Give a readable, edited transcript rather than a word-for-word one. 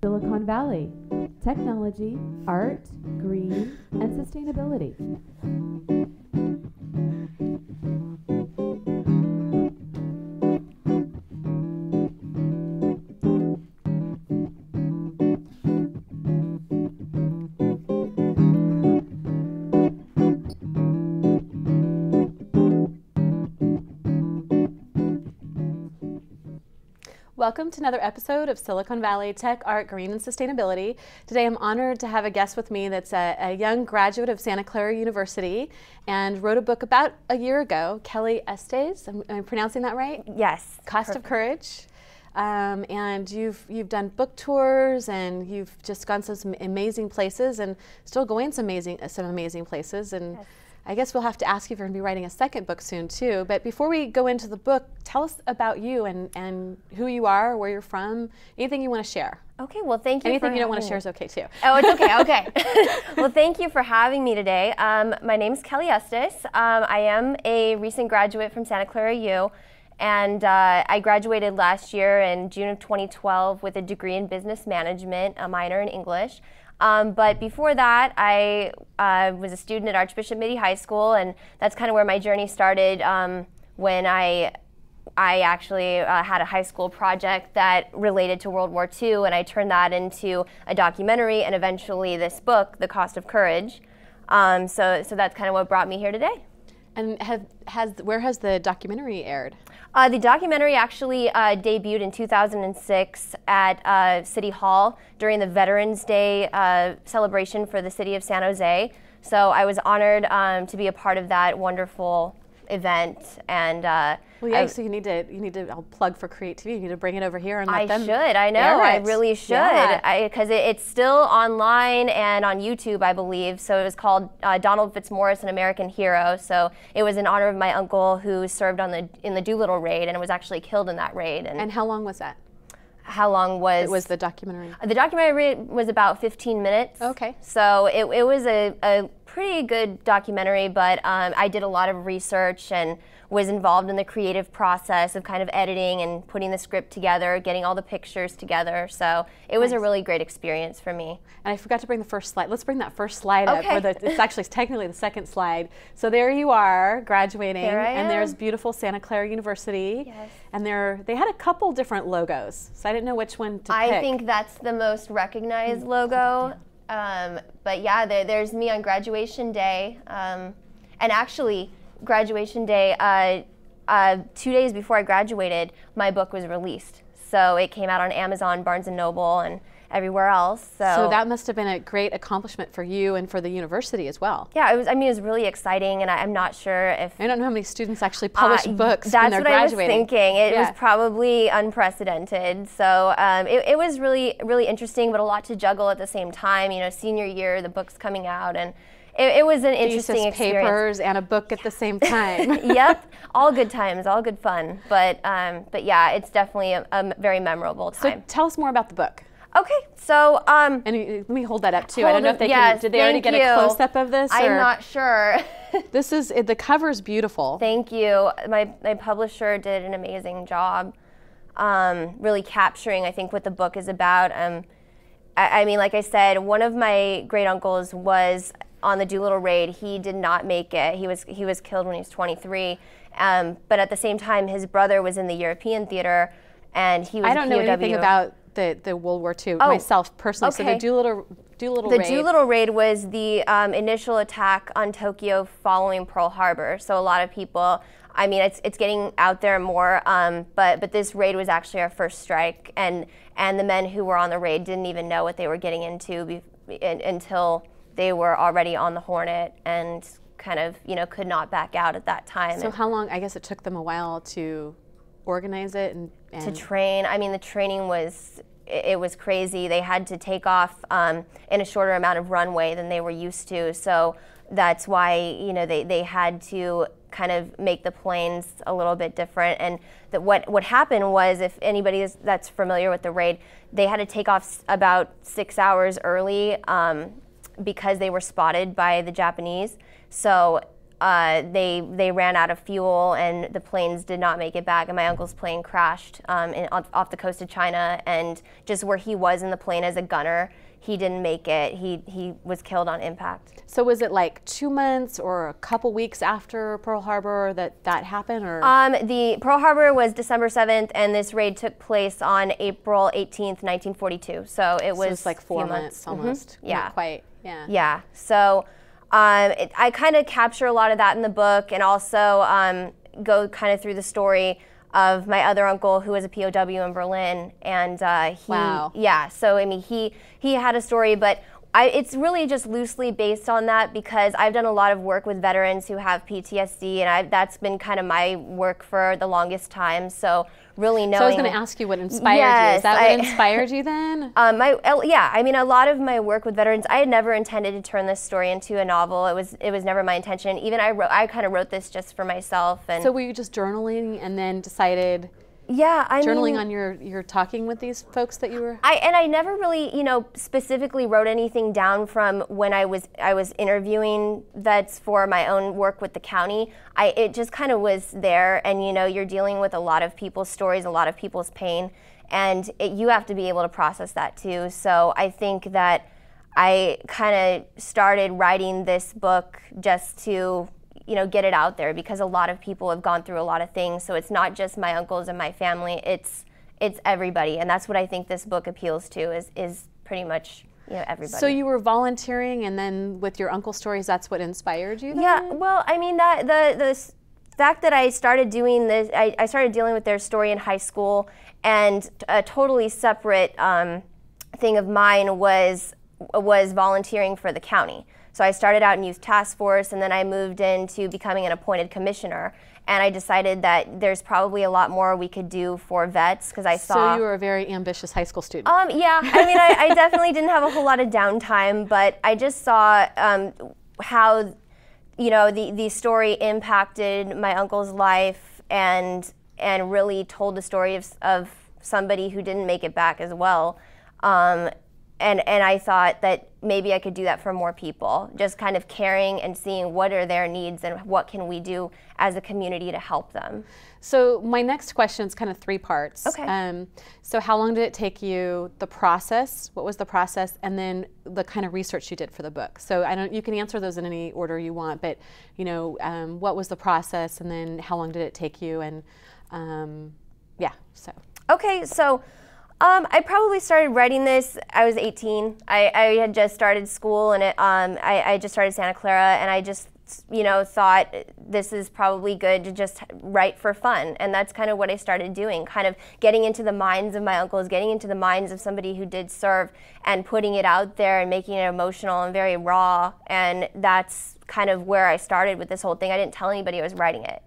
Silicon Valley, technology, art, green, and sustainability. Welcome to another episode of Silicon Valley Tech, Art, Green, and Sustainability. Today I'm honored to have a guest with me that's a young graduate of Santa Clara University and wrote a book about a year ago, Kelly Estes. Am I pronouncing that right? Yes. Cost of Courage. And you've done book tours and you've just gone to some amazing places and still going some amazing places. And yes. I guess we'll have to ask you if you're going to be writing a second book soon too. But before we go into the book, tell us about you and who you are, where you're from, anything you want to share. Okay, well thank you. Anything you don't want to share is okay too. Oh, it's okay, okay. Well, thank you for having me today. My name's Kelly Estes. I am a recent graduate from Santa Clara U, and I graduated last year in June of 2012 with a degree in business management, a minor in English. But before that, I was a student at Archbishop Mitty High School, and that's kind of where my journey started when I actually had a high school project that related to World War II, and I turned that into a documentary and eventually this book, The Cost of Courage. So that's kind of what brought me here today. And where has the documentary aired? The documentary actually debuted in 2006 at City Hall during the Veterans Day celebration for the city of San Jose. So I was honored to be a part of that wonderful event. And well, yeah, so you need to. I'll plug for Create TV. You need to bring it over here and let them. I should. I know. I really should. Because it's still online and on YouTube, I believe. So it was called Donald Fitzmaurice, an American Hero. So it was in honor of my uncle who served in the Doolittle Raid and was actually killed in that raid. And how long was that? How long was the documentary? The documentary was about 15 minutes. Okay. So it was a pretty good documentary, but I did a lot of research and was involved in the creative process of kind of editing and putting the script together, getting all the pictures together. So it was a really great experience for me. And I forgot to bring the first slide. Let's bring that first slide up. It's actually technically the second slide. So there you are, graduating, and there's beautiful Santa Clara University. Yes. And they had a couple different logos, so I didn't know which one to pick. I think that's the most recognized logo. But yeah, there's me on graduation day. And actually, graduation day, 2 days before I graduated, my book was released. So it came out on Amazon, Barnes & Noble, and everywhere else. So that must have been a great accomplishment for you and for the university as well. Yeah, it was really exciting, and I'm not sure if... I don't know how many students actually publish books when they're graduating. That's what I was thinking. It was probably unprecedented. So it was really, really interesting, but a lot to juggle at the same time. You know, senior year, the book's coming out, and it was an interesting experience. Papers and a book at the same time. Yep, all good times, all good fun. But yeah, it's definitely a very memorable time. So tell us more about the book. Okay, so and let me hold that up too. I don't know if they did they already get a close up of this? I'm not sure. This is the cover's beautiful. Thank you. My publisher did an amazing job, really capturing, I think, what the book is about. I mean, like I said, one of my great uncles was on the Doolittle Raid. He did not make it. He was killed when he was 23. But at the same time, his brother was in the European theater, and he was. I don't know anything about the World War II myself personally. Okay. So the Doolittle Raid. The Doolittle Raid was the initial attack on Tokyo following Pearl Harbor. So a lot of people, I mean, it's getting out there more, but this raid was actually our first strike, and the men who were on the raid didn't even know what they were getting into until they were already on the Hornet and kind of, could not back out at that time. So how long, I guess it took them a while to organize it and to train. I mean, the training was crazy. They had to take off in a shorter amount of runway than they were used to. So that's why, they had to kind of make the planes a little bit different. And what happened was, if anybody that's familiar with the raid, they had to take off about 6 hours early because they were spotted by the Japanese. So they ran out of fuel and the planes did not make it back, and my uncle's plane crashed off the coast of China, and just where he was in the plane as a gunner, he didn't make it. He was killed on impact. So was it like 2 months or a couple weeks after Pearl Harbor that happened, or? The Pearl Harbor was December 7th, and this raid took place on April 18th, 1942. So it was like 4 months almost. Mm-hmm. Yeah. Not quite. Yeah. Yeah. So I kind of capture a lot of that in the book, and also go kind of through the story of my other uncle who was a POW in Berlin, and Wow. Yeah. So I mean, he had a story, but it's really just loosely based on that because I've done a lot of work with veterans who have PTSD, and that's been kind of my work for the longest time. So really knowing. So I was going to ask you what inspired you. Is that what inspired you then? Yeah, I mean, a lot of my work with veterans, I had never intended to turn this story into a novel. It was never my intention. Even I kind of wrote this just for myself. And so were you just journaling and then decided? Yeah, journaling on your talking with these folks that you were. I never really, specifically wrote anything down from when I was interviewing vets for my own work with the county. It just kind of was there, and you're dealing with a lot of people's stories, a lot of people's pain, and you have to be able to process that too. So I think that I kind of started writing this book just to get it out there, because a lot of people have gone through a lot of things. So it's not just my uncles and my family, it's everybody. And that's what I think this book appeals to is pretty much everybody. So you were volunteering, and then with your uncle stories, that's what inspired you then? Yeah, well, I mean, that the fact that I started doing this, I started dealing with their story in high school, and a totally separate thing of mine was volunteering for the county. So I started out in youth task force, and then I moved into becoming an appointed commissioner. And I decided that there's probably a lot more we could do for vets, because I saw. So you were a very ambitious high school student. Yeah, I mean, I definitely didn't have a whole lot of downtime, but I just saw how, the story impacted my uncle's life, and really told the story of somebody who didn't make it back as well. And I thought that maybe I could do that for more people, just kind of caring and seeing what are their needs and what can we do as a community to help them. So my next question is kind of 3 parts. Okay. So how long did it take you, the process, what was the process, and then the kind of research you did for the book? So you can answer those in any order you want, but what was the process, and then how long did it take you, and so. Okay, so I probably started writing this, I was 18. I had just started school, and I just started Santa Clara, and I just thought this is probably good to just write for fun. And that's kind of what I started doing, kind of getting into the minds of my uncles, getting into the minds of somebody who did serve, and putting it out there and making it emotional and very raw. And that's kind of where I started with this whole thing. I didn't tell anybody I was writing it.